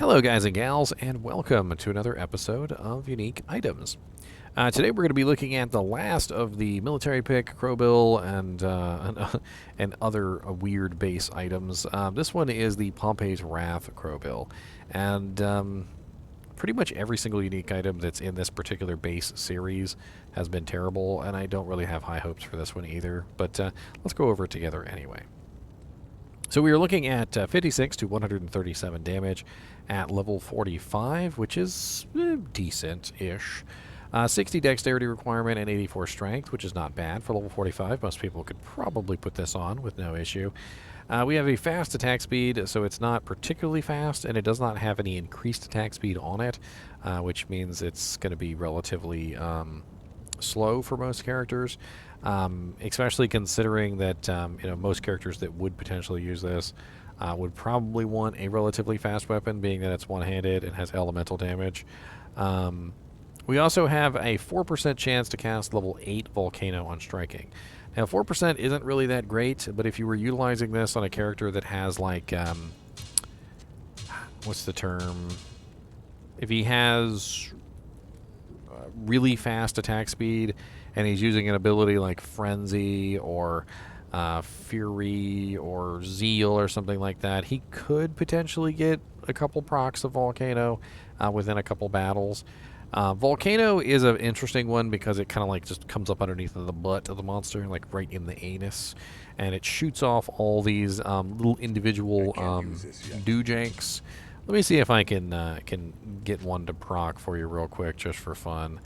Hello guys and gals, and welcome to another episode of Unique Items. Today we're going to be looking at the last of the military pick, Crowbill, and other weird base items. This one is the Pompeii's Raft Crowbill, and pretty much every single unique item that's in this particular base series has been terrible, and I don't really have high hopes for this one either, but let's go over it together anyway. So we are looking at 56 to 137 damage at level 45, which is decent-ish. 60 dexterity requirement and 84 strength, which is not bad for level 45. Most people could probably put this on with no issue. We have a fast attack speed, so it's not particularly fast, and it does not have any increased attack speed on it, which means it's going to be relatively slow for most characters. Especially considering that most characters that would potentially use this would probably want a relatively fast weapon, being that it's one-handed and has elemental damage. We also have a 4% chance to cast level 8 Volcano on striking. Now 4% isn't really that great, but if you were utilizing this on a character that has like what's the term? If he has really fast attack speed and he's using an ability like Frenzy or Fury or Zeal or something like that, he could potentially get a couple procs of Volcano within a couple battles. Volcano is an interesting one because it kind of like just comes up underneath of the butt of the monster, like right in the anus, and it shoots off all these little individual doojanks. Let me see if I can get one to proc for you real quick, just for fun.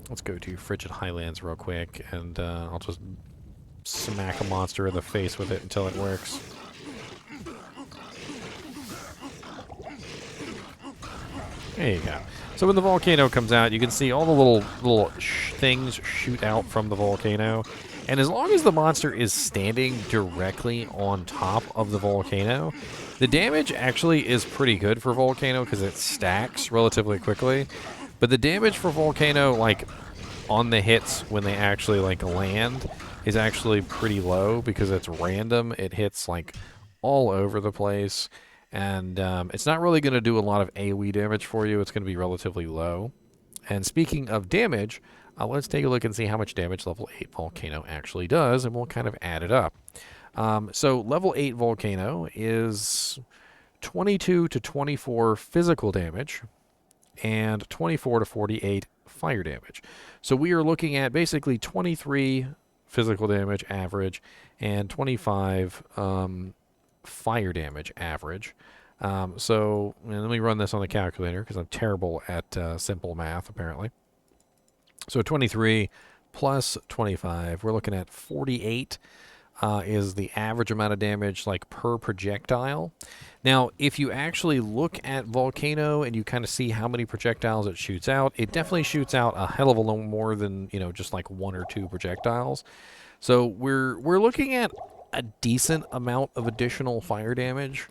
Let's go to Frigid Highlands real quick, and I'll just smack a monster in the face with it until it works. There you go. So when the volcano comes out, you can see all the little things shoot out from the volcano. And as long as the monster is standing directly on top of the volcano, the damage actually is pretty good for Volcano because it stacks relatively quickly. But the damage for Volcano, like, on the hits when they actually, like, land is actually pretty low because it's random. It hits, like, all over the place. And it's not really going to do a lot of AoE damage for you. It's going to be relatively low. And speaking of damage, let's take a look and see how much damage level 8 Volcano actually does, and we'll kind of add it up. So level 8 Volcano is 22 to 24 physical damage and 24 to 48 fire damage. So we are looking at basically 23 physical damage average and 25 fire damage average. So let me run this on the calculator because I'm terrible at simple math apparently. So 23 plus 25, we're looking at 48 is the average amount of damage like per projectile. Now, if you actually look at Volcano and you kind of see how many projectiles it shoots out, it definitely shoots out a hell of a lot more than, just like 1 or 2 projectiles. So we're looking at a decent amount of additional fire damage.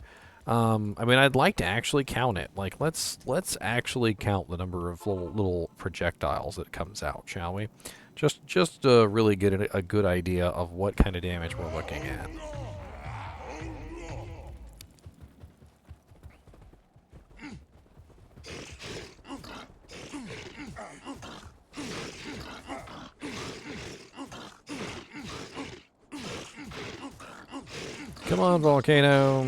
I mean, I'd like to actually count it. Like, let's actually count the number of little projectiles that comes out, shall we? Just to really get a good idea of what kind of damage we're looking at. Come on, Volcano.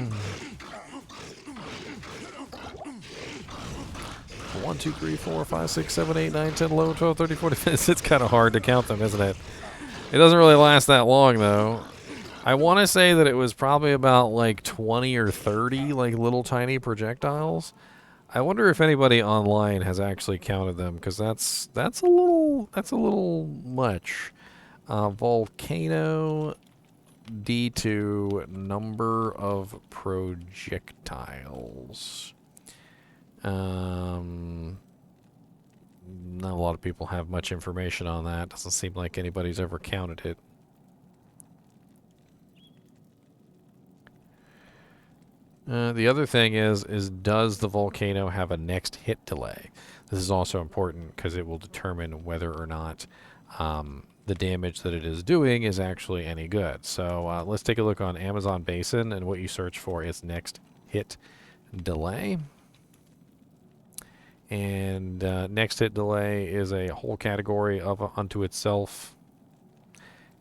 1, 2, 3, 4, 5, 6, 7, 8, 9, 10, 11, 12, 13, 14. It's kind of hard to count them, isn't it? It doesn't really last that long, though. I want to say that it was probably about like 20 or 30 like little tiny projectiles. I wonder if anybody online has actually counted them, because that's a little much. Volcano D2 number of projectiles. Not a lot of people have much information on that. Doesn't seem like anybody's ever counted it. The other thing is does the Volcano have a next hit delay? This is also important because it will determine whether or not the damage that it is doing is actually any good. So let's take a look on Amazon Basin, and what you search for is next hit delay. And next hit delay is a whole category of unto itself,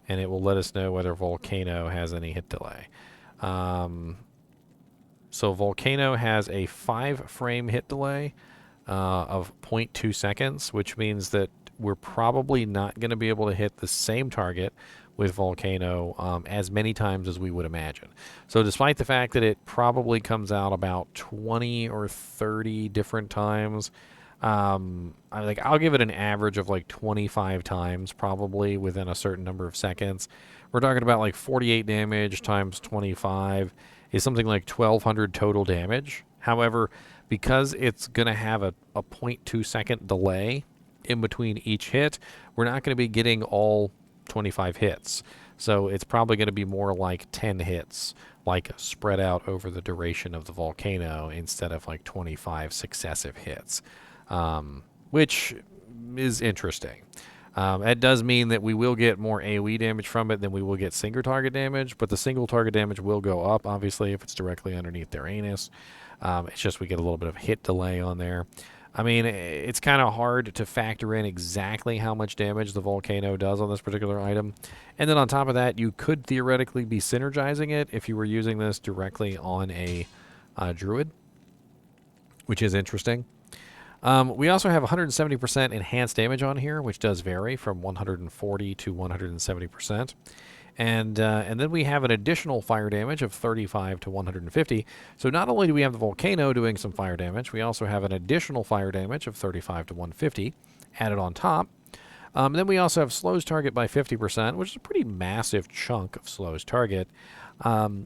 and it will let us know whether Volcano has any hit delay. So Volcano has a 5-frame hit delay of 0.2 seconds, which means that we're probably not going to be able to hit the same target with Volcano as many times as we would imagine. So despite the fact that it probably comes out about 20 or 30 different times, I'll give it an average of like 25 times probably within a certain number of seconds. We're talking about like 48 damage times 25 is something like 1,200 total damage. However, because it's going to have a 0.2 second delay in between each hit, we're not going to be getting all 25 hits. So it's probably going to be more like 10 hits, like spread out over the duration of the Volcano instead of like 25 successive hits, which is interesting. It does mean that we will get more AoE damage from it than we will get single target damage, but the single target damage will go up, obviously, if it's directly underneath their anus. It's just we get a little bit of hit delay on there. I mean, it's kind of hard to factor in exactly how much damage the Volcano does on this particular item. And then on top of that, you could theoretically be synergizing it if you were using this directly on a druid, which is interesting. We also have 170% enhanced damage on here, which does vary from 140 to 170%. And then we have an additional fire damage of 35 to 150. So not only do we have the Volcano doing some fire damage, we also have an additional fire damage of 35 to 150 added on top. Then we also have slows target by 50%, which is a pretty massive chunk of slows target. But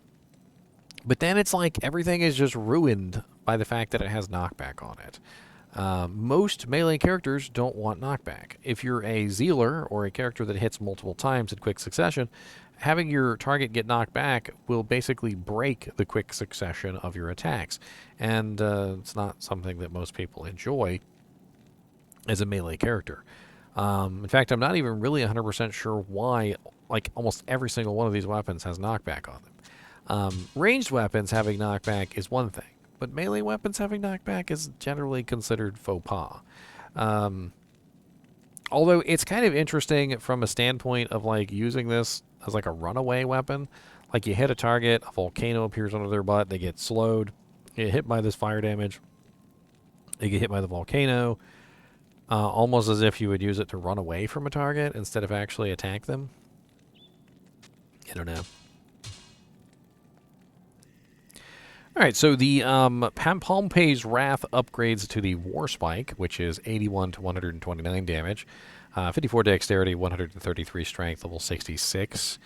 then it's like everything is just ruined by the fact that it has knockback on it. Most melee characters don't want knockback. If you're a Zealer or a character that hits multiple times in quick succession, having your target get knocked back will basically break the quick succession of your attacks. And it's not something that most people enjoy as a melee character. In fact, I'm not even really 100% sure why like almost every single one of these weapons has knockback on them. Ranged weapons having knockback is one thing, but melee weapons having knockback is generally considered faux pas. Although it's kind of interesting from a standpoint of like using this as like a runaway weapon. Like you hit a target, a Volcano appears under their butt, they get slowed, get hit by this fire damage, they get hit by the Volcano, almost as if you would use it to run away from a target instead of actually attack them. I don't know. Alright, so the Pompeii's Wrath upgrades to the War Spike, which is 81 to 129 damage, 54 dexterity, 133 strength, level 66,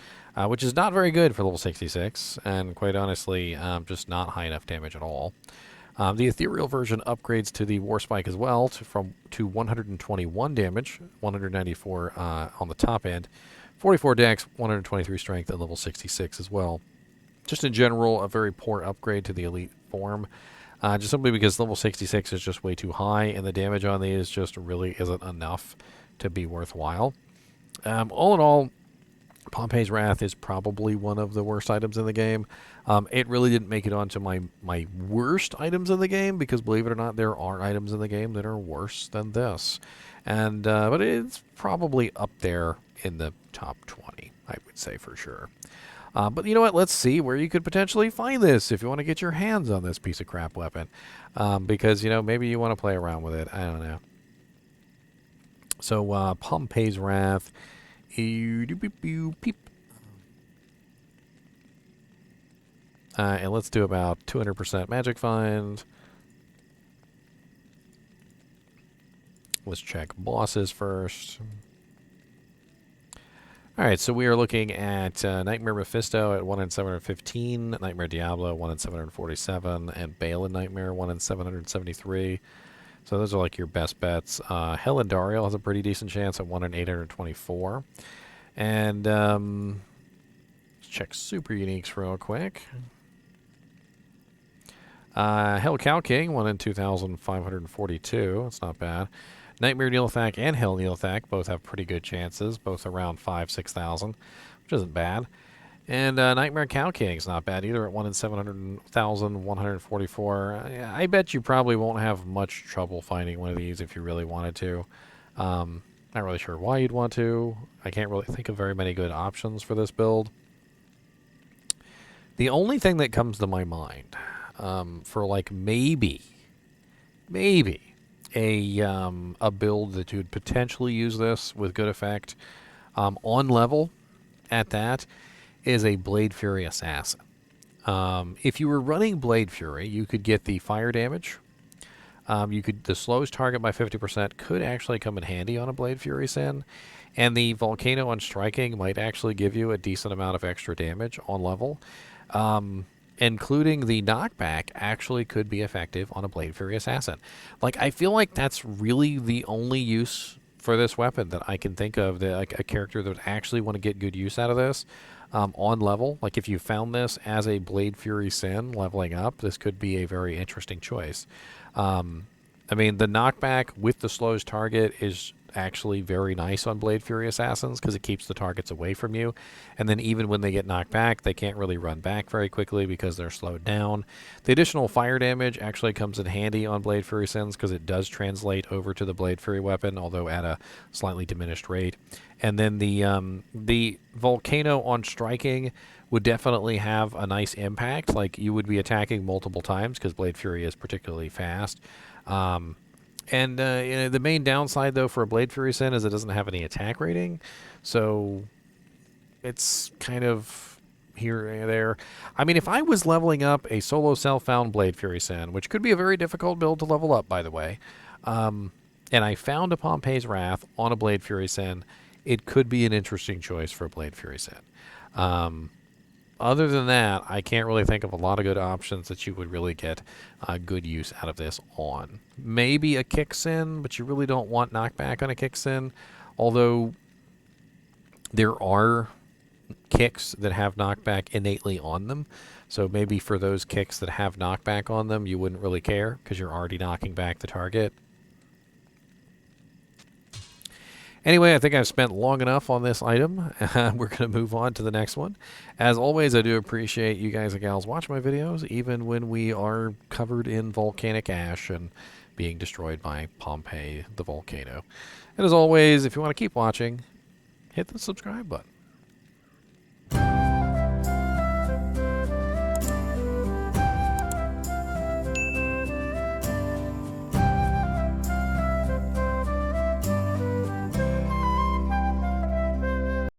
which is not very good for level 66, and quite honestly, just not high enough damage at all. The Ethereal version upgrades to the War Spike as well, to 121 damage, 194 on the top end, 44 dex, 123 strength, and level 66 as well. Just in general, a very poor upgrade to the Elite form. Just simply because level 66 is just way too high, and the damage on these just really isn't enough to be worthwhile. All in all, Pompeii's Wrath is probably one of the worst items in the game. It really didn't make it onto my worst items in the game, because believe it or not, there are items in the game that are worse than this. And but it's probably up there in the top 20, I would say for sure. But you know what? Let's see where you could potentially find this if you want to get your hands on this piece of crap weapon. Because, you know, maybe you want to play around with it. I don't know. So, Pompeii's Wrath. And let's do about 200% magic find. Let's check bosses first. Alright, so we are looking at Nightmare Mephisto at 1 in 715, Nightmare Diablo 1 in 747, and Bale and Nightmare 1 in 773. So those are like your best bets. Hell and Dariel has a pretty decent chance at 1 in 824. And let's check super uniques real quick. Hell Cow King 1 in 2542. That's not bad. Nightmare Neelithak and Hell Neelithak both have pretty good chances, both around 5,000 to 6,000, which isn't bad. And Nightmare Cow King's not bad either at 1 in 700,000, 144. I bet you probably won't have much trouble finding one of these if you really wanted to. Not really sure why you'd want to. I can't really think of very many good options for this build. The only thing that comes to my mind for like maybe a build that you'd potentially use this with good effect on level at that is a Blade Fury Assassin. If you were running Blade Fury, you could get the fire damage. The slowest target by 50% could actually come in handy on a Blade Fury Sin, and the Volcano on striking might actually give you a decent amount of extra damage on level. Including the knockback actually could be effective on a Blade Fury Assassin. Like, I feel like that's really the only use for this weapon that I can think of, that like a character that would actually want to get good use out of this on level. Like, if you found this as a Blade Fury Sin leveling up, this could be a very interesting choice. I mean, the knockback with the slowest target is actually very nice on Blade Fury Assassins because it keeps the targets away from you. And then even when they get knocked back, they can't really run back very quickly because they're slowed down. The additional fire damage actually comes in handy on Blade Fury Sins because it does translate over to the Blade Fury weapon, although at a slightly diminished rate. And then the Volcano on striking would definitely have a nice impact. Like, you would be attacking multiple times because Blade Fury is particularly fast. The main downside, though, for a Blade Fury Sin is it doesn't have any attack rating. So it's kind of here and there. I mean, if I was leveling up a solo self-found Blade Fury Sin, which could be a very difficult build to level up, by the way, and I found a Pompeii's Wrath on a Blade Fury Sin, it could be an interesting choice for a Blade Fury Sin. Other than that, I can't really think of a lot of good options that you would really get good use out of this on. Maybe a kick sin, but you really don't want knockback on a kick sin. Although there are kicks that have knockback innately on them. So maybe for those kicks that have knockback on them, you wouldn't really care because you're already knocking back the target. Anyway, I think I've spent long enough on this item. We're going to move on to the next one. As always, I do appreciate you guys and gals watch my videos, even when we are covered in volcanic ash and being destroyed by Pompeii, the volcano. And as always, if you want to keep watching, hit the subscribe button.